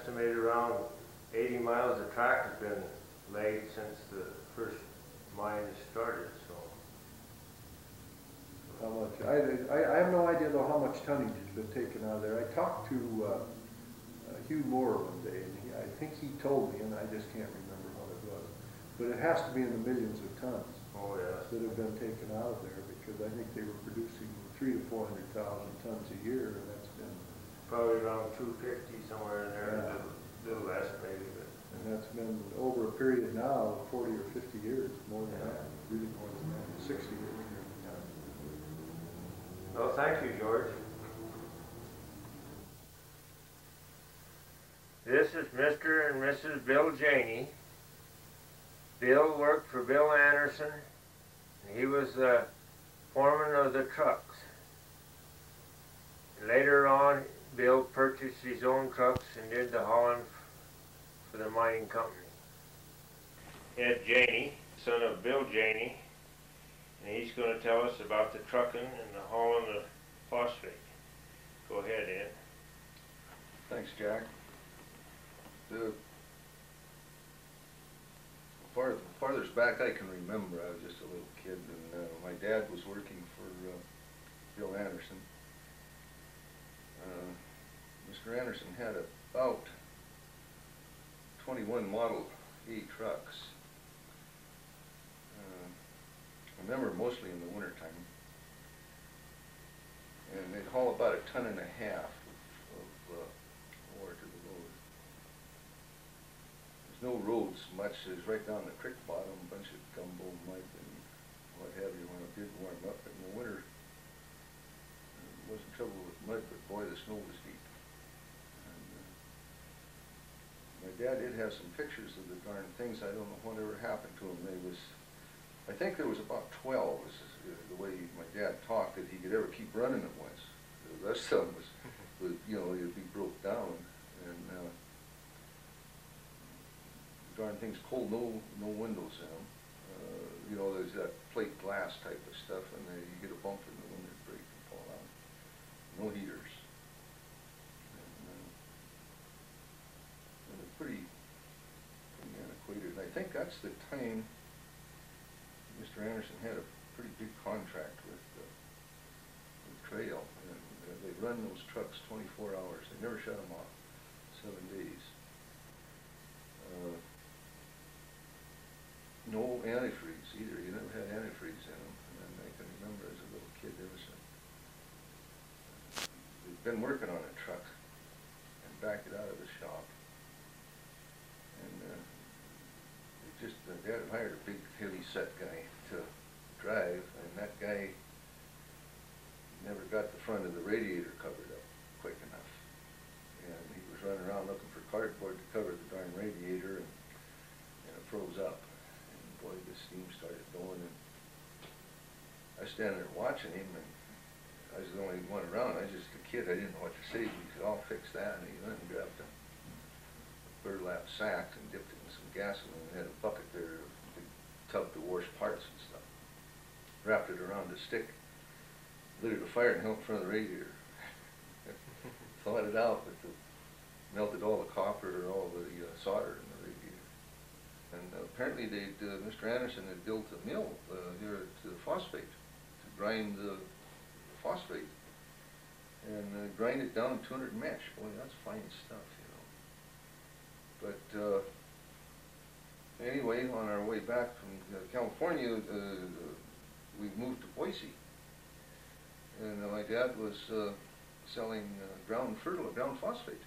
estimated around 80 miles of track has been laid since the first mine started, so. How much? I have no idea though how much tonnage has been taken out of there. I talked to Hugh Moore one day, and I think he told me, and I just can't remember what it was. But it has to be in the millions of tons. Oh, yes. That have been taken out of there, because I think they were producing 300,000 to 400,000 tons a year, and that's been probably around 250 somewhere in there, yeah. a little less maybe. But. And that's been over a period now of 40 or 50 years, more than that, really more than that, 60 years. Well, thank you, George. This is Mr. and Mrs. Bill Janey. Bill worked for Bill Anderson, and he was the foreman of the trucks. Later on, Bill purchased his own trucks and did the hauling for the mining company. Ed Janey, son of Bill Janey, and he's going to tell us about the trucking and the hauling of phosphate. Go ahead, Ed. Thanks, Jack. The farthest back I can remember, I was just a little kid, and my dad was working for Bill Anderson. Mr. Anderson had about 21 Model E trucks. I remember mostly in the wintertime. And they'd haul about 1.5 tons of ore to the road. There's no roads much. There's right down the creek bottom, a bunch of gumbo mud and what have you when it did warm up. But in the winter, there wasn't trouble with mud, but boy, the snow was deep. And, my dad did have some pictures of the darn things. I don't know whatever happened to them. I think there was about 12, the way my dad talked, that he could ever keep running at once. The rest of them was you know, it'd be broke down, and darn thing's cold, no windows in them. You know, there's that plate glass type of stuff, and you get a bump in the wind, it'd break and fall out. No heaters. And they're pretty antiquated. And I think that's the time Mr. Anderson had a pretty big contract with Trail, and they run those trucks 24 hours. They never shut them off, 7 days. No antifreeze either. You never had antifreeze in them. And I can remember as a little kid there was they'd been working on a truck and backed it out of the shop. And they had hired a big, heavy set guy to drive, and that guy never got the front of the radiator covered up quick enough. And he was running around looking for cardboard to cover the darn radiator, and it froze up. And boy, the steam started going, and I was standing there watching him, and I was the only one around. I was just a kid. I didn't know what to say. He said, "I'll fix that." And he went and grabbed a burlap sack and dipped it in some gasoline, and had a bucket there, a big tub to wash parts and stuff. Wrapped it around a stick, lit it afire, and held it in front of the radiator. Thawed it out, but melted all the copper or all the solder in the radiator. And apparently Mr. Anderson had built a mill here to the phosphate, to grind the phosphate, and grind it down to 200 mesh. Boy, that's fine stuff, you know. But anyway, on our way back from California, we moved to Boise, and my dad was selling ground phosphate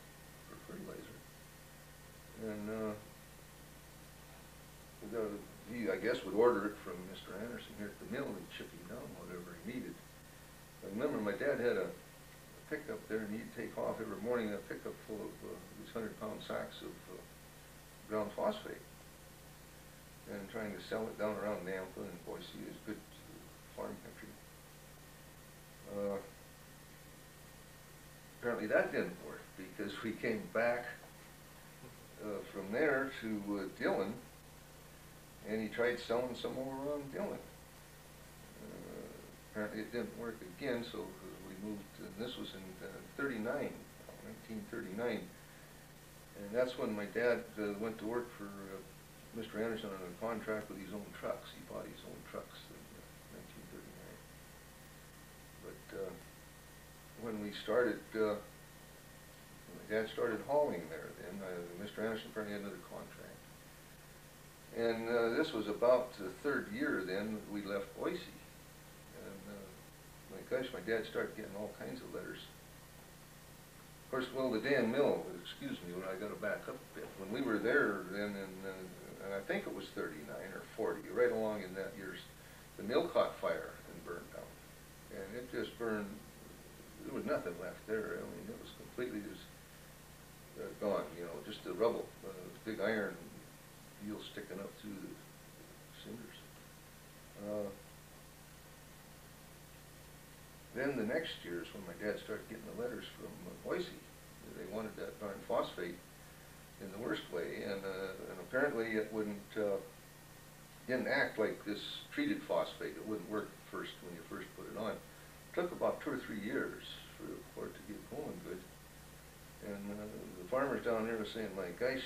for fertilizer, and he, I guess, would order it from Mr. Anderson here at the mill, and he'd ship him down whatever he needed. I remember my dad had a pickup there, and he'd take off every morning, a pickup full of these 100-pound sacks of ground phosphate, and trying to sell it down around Nampa and Boise is good farm country. Apparently that didn't work, because we came back from there to Dillon, and he tried selling some more on Dillon. Apparently it didn't work again, so we moved, and this was in 1939, And that's when my dad went to work for Mr. Anderson on a contract with his own trucks. He bought his own trucks in 1939. But when we started, my dad started hauling there then. Mr. Anderson probably had another contract. And this was about the third year then we left Boise. And my gosh, my dad started getting all kinds of letters. Of course, well, the Dan Mill, excuse me, when I got to back up a bit. When we were there then and I think it was 39 or 40, right along in that years, the mill caught fire and burned down. And it just burned, there was nothing left there. I mean, it was completely just gone, you know, just the rubble, big iron wheels sticking up through the cinders. Then the next year is when my dad started getting the letters from Boise. They wanted that darn phosphate in the worst way, and apparently it didn't act like this treated phosphate. It wouldn't work first when you first put it on. It took about 2 or 3 years for it to get going good. And the farmers down there were saying, my gosh,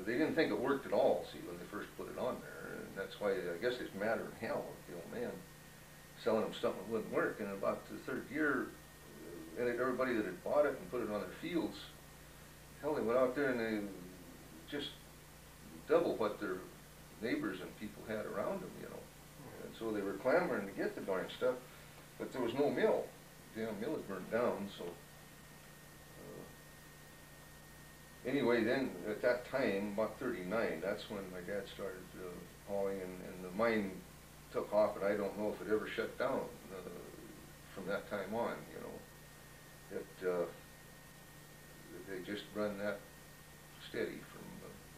they didn't think it worked at all, see, when they first put it on there. And that's why, I guess it's madder than hell, the old man, selling them something that wouldn't work. And about the third year, everybody that had bought it and put it on their fields, hell, they went out there and they just double what their neighbors and people had around them, you know. And so they were clamoring to get the darn stuff, but there was no mill. The damn mill had burned down, so. Anyway, then at that time, about 39, that's when my dad started hauling, and the mine took off, and I don't know if it ever shut down from that time on, you know. They just run that steady from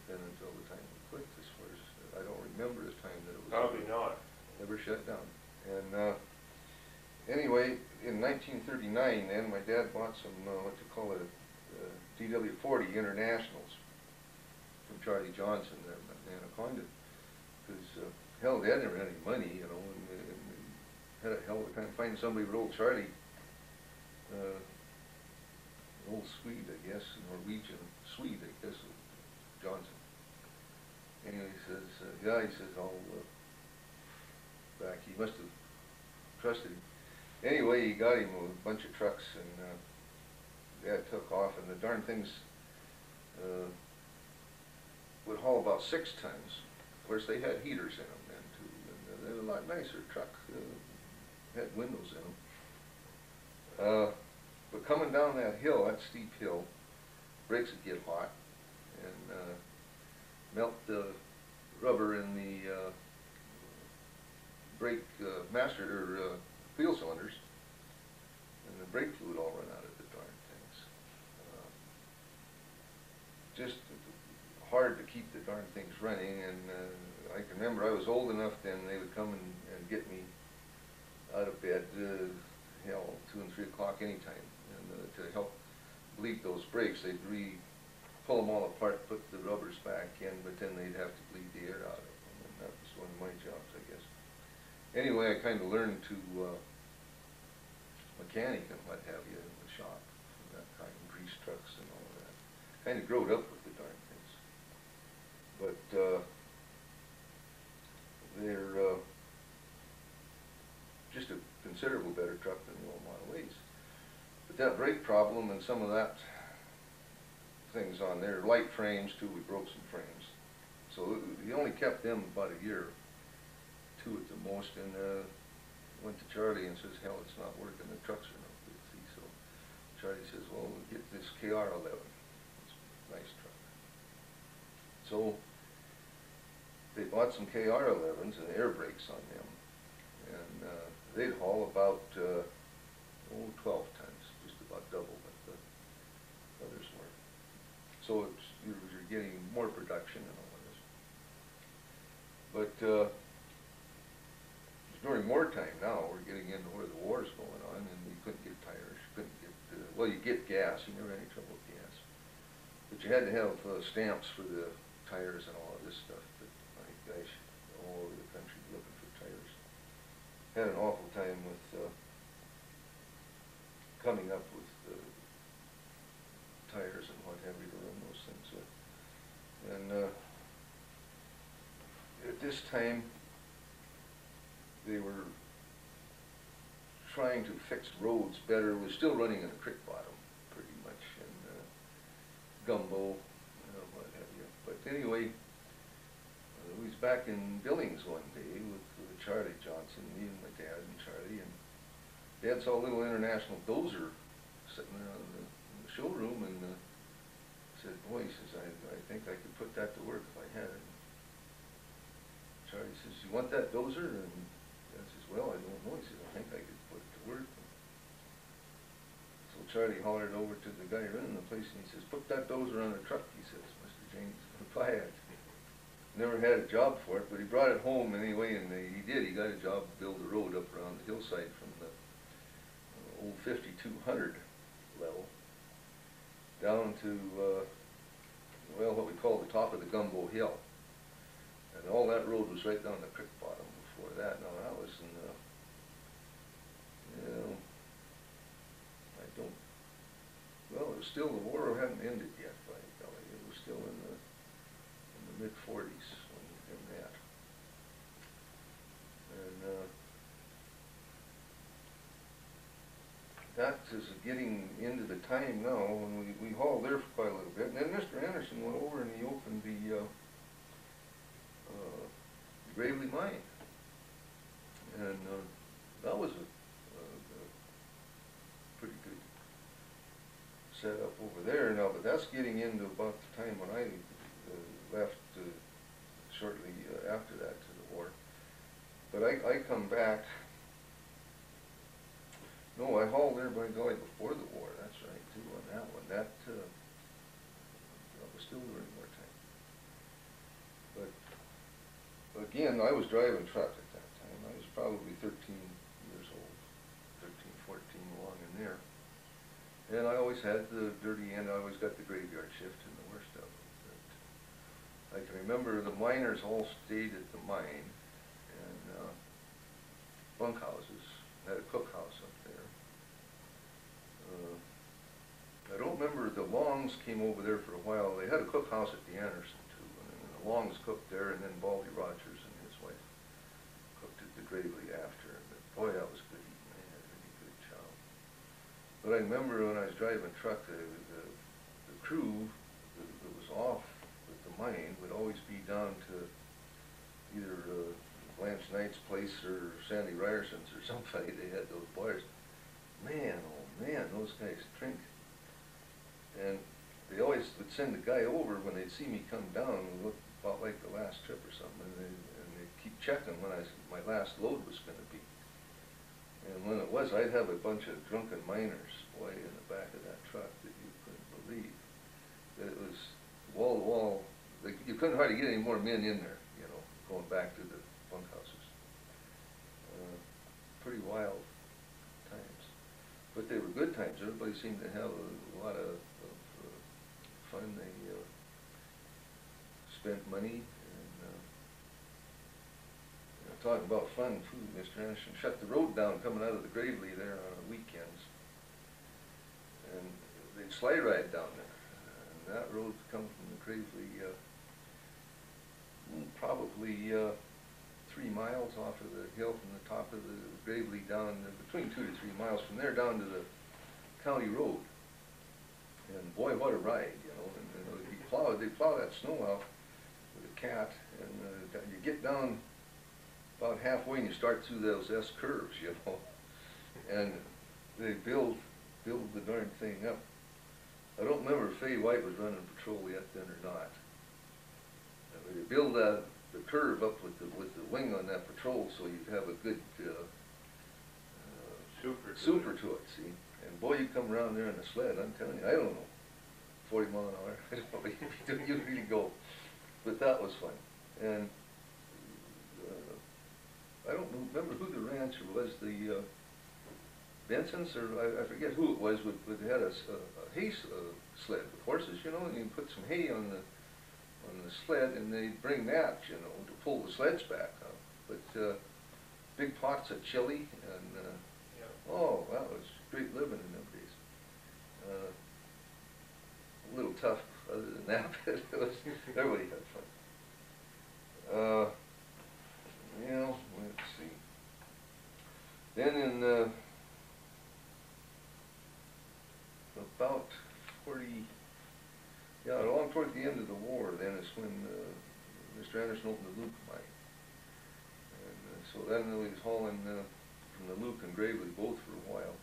then until the time we quit, as far as, I don't remember the time that it was Probably not. Never shut down. And anyway, in 1939 then, my dad bought some, what you call it, DW-40 Internationals from Charlie Johnson there in Anaconda. Because, hell, they had never had any money, you know, and had a hell of a time finding somebody with old Charlie, old Swede, I guess, Norwegian Swede, I guess, Johnson. Anyway, he says, yeah, he says, I'll back. He must have trusted him. Anyway, he got him a bunch of trucks, and Dad took off, and the darn things would haul about 6 tons. Of course, they had heaters in them then, too, and they were a lot nicer truck. Had windows in them. But coming down that hill, that steep hill, brakes would get hot and melt the rubber in the brake master or wheel cylinders, and the brake fluid all run out of the darn things. Just hard to keep the darn things running, and I can remember I was old enough then they would come and get me out of bed, hell, 2 and 3 o'clock anytime, and to help bleed those brakes. They'd pull them all apart, put the rubbers back in, but then they'd have to bleed the air out of them, and that was one of my jobs, I guess. Anyway, I kind of learned to mechanic and what have you in the shop from that time, grease trucks and all of that. Kind of growed up with the darn things. But they're just a considerable better truck than the old Model A's. But that brake problem and some of that things on there, light frames too, we broke some frames. So he only kept them about a year, 2 at the most, and went to Charlie and says, hell, it's not working, the trucks are no good, see. So Charlie says, well, we'll get this KR-11. It's a nice truck. So they bought some KR-11s and air brakes on them, and they'd haul about 12 tons, just about double what the others were. So you're getting more production and all of this. But during wartime now, we're getting into where the war's going on, and we couldn't get tires, couldn't get, well, you get gas, you never had any trouble with gas. But you had to have stamps for the tires and all of this stuff, but my gosh, all over the country looking for tires. Had an awful time with coming up with tires and what have you to run those And at this time, they were trying to fix roads better. It was still running in a creek bottom, pretty much, and gumbo, what have you. But anyway, we was back in Billings one day with Charlie Johnson, me and my dad and Charlie, and Dad saw a little international dozer sitting there in the showroom, and said, boy, he says, I think I could put that to work if I had it. Charlie says, you want that dozer? And Dad says, well, I don't know. He says, I think I could put it to work. So Charlie hollered over to the guy running the place, and he says, put that dozer on a truck, he says, Mr. James, buy it. Never had a job for it, but he brought it home anyway, and he did. He got a job to build a road up around the hillside from the old 5200 level down to, well, what we call the top of the Gumbo Hill. And all that road was right down the creek bottom before that. Now, that was in the, you know, I don't, well, it was still, the war hadn't ended yet, by golly. It was still in the mid-40s when he did that. And that is getting into the time now when we hauled there for quite a little bit. And then Mr. Anderson went over and he opened the Gravely Mine. And that was a pretty good setup over there now, but that's getting into about the time when I left shortly after that to the war. But I come back, no, I hauled there by golly before the war, that's right, too, on that one. That was still during wartime. But again, I was driving truck at that time. I was probably 13 years old, 13, 14, along in there. And I always had the dirty end, I always got the graveyard shift and the worst of it. I can remember the miners all stayed at the mine, and bunkhouses, had a cookhouse up there. I don't remember, the Longs came over there for a while. They had a cookhouse at the Anderson too, and the Longs cooked there, and then Baldy Rogers and his wife cooked at the Gravely after. But boy, that was good eating. They had a really good job. But I remember when I was driving truck, the crew that was off mine would always be down to either Blanche Knight's place or Sandy Ryerson's or somebody. They had those bars. Man, oh man, those guys drink. And they always would send a guy over when they'd see me come down and look about like the last trip or something, and they'd keep checking when my last load was going to be. And when it was, I'd have a bunch of drunken miners, boy, in the back of that truck that you couldn't believe. That it was wall to wall. Like, you couldn't hardly get any more men in there, you know, going back to the bunkhouses. Pretty wild times. But they were good times. Everybody seemed to have a lot of fun. They spent money. And you know, talking about fun, too, Mr. Anderson shut the road down coming out of the Gravely there on weekends. And they'd sleigh ride down there. And that road come from the Gravely probably 3 miles off of the hill from the top of the Gravely down, between 2 to 3 miles from there down to the county road. And boy, what a ride, you know. And they plow that snow out with a cat, and you get down about halfway and you start through those S curves, you know. And they build the darn thing up. I don't remember if Fay White was running patrol yet then or not. They build the curve up with the wing on that patrol so you'd have a good super to it, see. And boy, you come around there in a sled, I'm telling you, I don't know, 40 mile an hour, I don't know, you really go. But that was fun. And I don't remember who the rancher was, the Benson's, or I forget who it was, but they had a hay sled with horses, you know, and you put some hay on the sled, and they bring that, you know, to pull the sleds back up. But big pots of chili, and oh, that was great living in them days. A little tough other than that, it was, everybody had fun. You know, let's see. Then in about 40, yeah, along toward the end of the war, then is when Mr. Anderson opened the Luke mine. And so then he was hauling from the Luke and Gravely both for a while.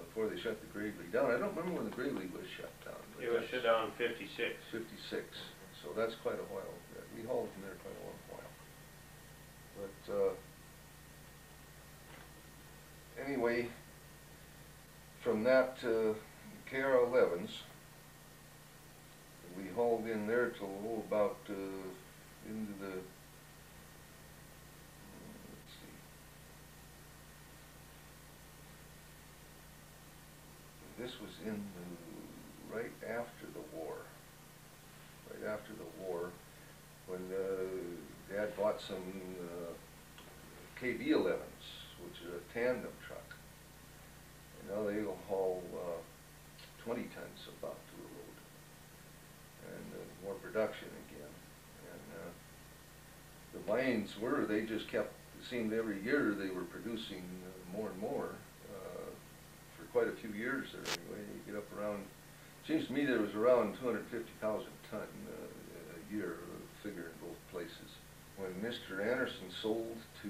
Before they shut the Gravely down. I don't remember when the Gravely was shut down. It was shut down in 56. 56. So that's quite a while. We hauled from there quite a long while. But anyway, from that KR-11s, we hauled in there till about into the, let's see, this was in the, right after the war. Right after the war, when Dad bought some KB-11s, which is a tandem truck. And now they will haul 20 tons about to a load. And more production again. And the mines were, they just kept, it seemed every year they were producing more and more. For quite a few years there anyway. You get up around, seems to me there was around 250,000 ton a year figure in both places. When Mr. Anderson sold to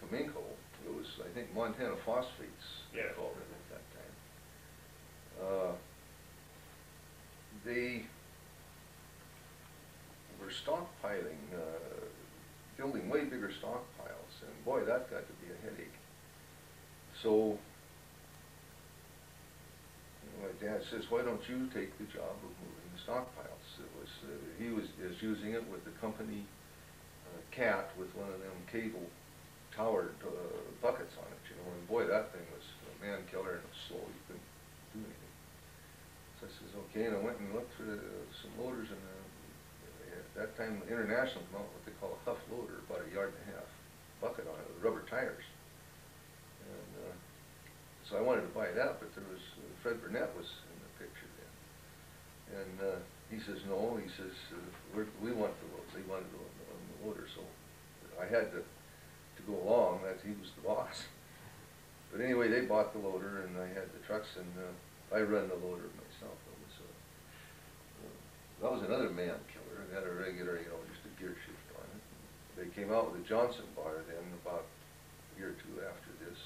Cominco, it was, I think, Montana Phosphates, they called it at that time. They were stockpiling, building way bigger stockpiles, and boy, that got to be a headache. So my dad says, why don't you take the job of moving the stockpiles? It was, he was using it with the company cat with one of them cable towered buckets on it, you know, and boy, that thing was a man killer and it was slow, you couldn't do anything. So I says, okay, and I went and looked for some loaders, and at that time International came out with what they call a huff loader, about a yard and a half bucket on it with rubber tires. And so I wanted to buy that, but there was, Fred Burnett was in the picture then. And he says, no, he says, we want the loads. They wanted the loader, so I had to go along, that he was the boss. But anyway, they bought the loader, and I had the trucks, and I run the loader myself. That was another man killer. It had a regular, you know, just a gear shift on it. They came out with a Johnson bar then about a year or two after this,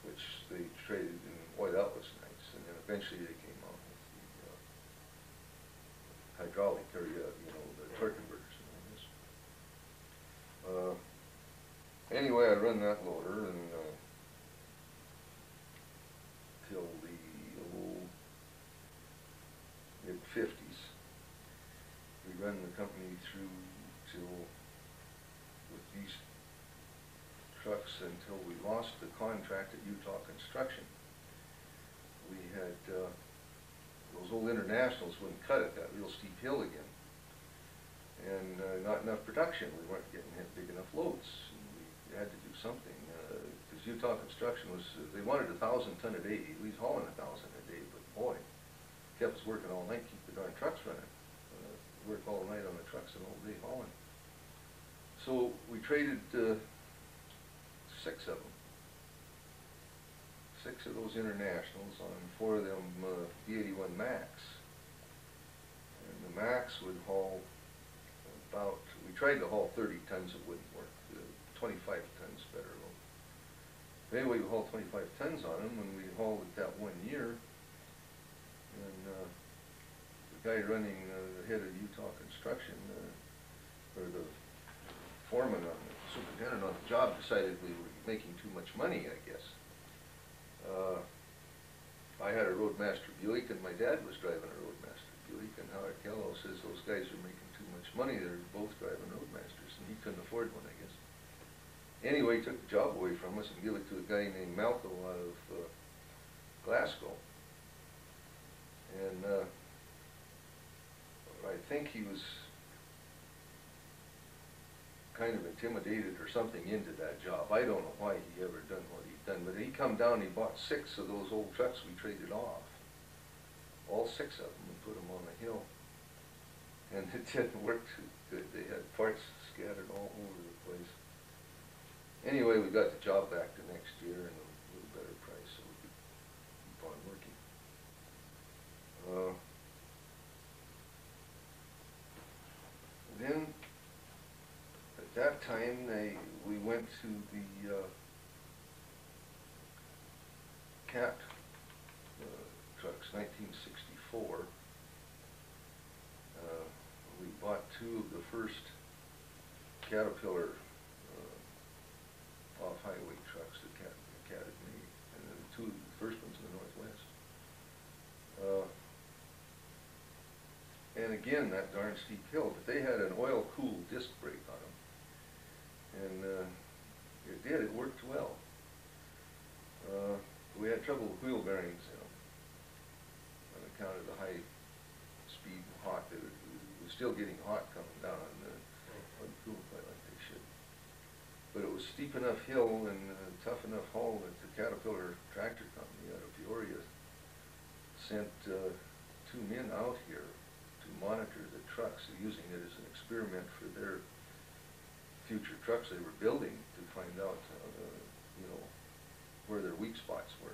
which they traded, and boy, that was nice. And then eventually they came out with the hydraulic, or you know, the torque converters and all this. Anyway, I run that loader, and till the mid-50s. We run the company through till, with these trucks, until we lost the contract at Utah Construction. We had, those old Internationals wouldn't cut it, that real steep hill again. And not enough production, we weren't getting big enough loads. We had to do something, because Utah Construction was, they wanted 1,000 ton a day. We was hauling 1,000 a day, but boy, kept us working all night, keep the darn trucks running. Work all night on the trucks and all day hauling. So we traded 6 of them. 6 of those Internationals on 4 of them B-81 Max. And the Max would haul about, we tried to haul 30 tons, it wouldn't work. 25 tons better load. But anyway, we hauled 25 tons on them, and we hauled it that 1 year. And the guy running the head of Utah Construction, or the foreman, on the superintendent on the job, decided we were making too much money, I guess. I had a Roadmaster Buick, and my dad was driving a Roadmaster Buick, and Howard Kello says those guys are making too much money. They're both driving Roadmasters, and he couldn't afford one, I guess. Anyway, he took the job away from us and gave it to a guy named Malco out of Glasgow. And I think he was kind of intimidated or something into that job. I don't know why he ever done what he done, but he come down, he bought 6 of those old trucks we traded off. All 6 of them, and put them on the hill. And it didn't work too good. They had parts scattered all over the place. Anyway, we got the job back the next year and a little better price, so we could keep on working. Then, at that time, we went to the Cat trucks, 1964. We bought 2 of the first Caterpillar off-highway trucks that Cat had made, and then the 2 of the first ones in the Northwest. And again, that darn steep hill, but they had an oil-cooled disc brake on them, and it worked well. We had trouble with wheel bearings in them on account of the high speed and hot. It was still getting hot coming down, and wasn't cooled quite like they should. But it was steep enough hill and tough enough haul that the Caterpillar Tractor Company out of Peoria sent 2 men out here to monitor the trucks, using it as an experiment for their future trucks they were building, to find out, you know, where their weak spots were.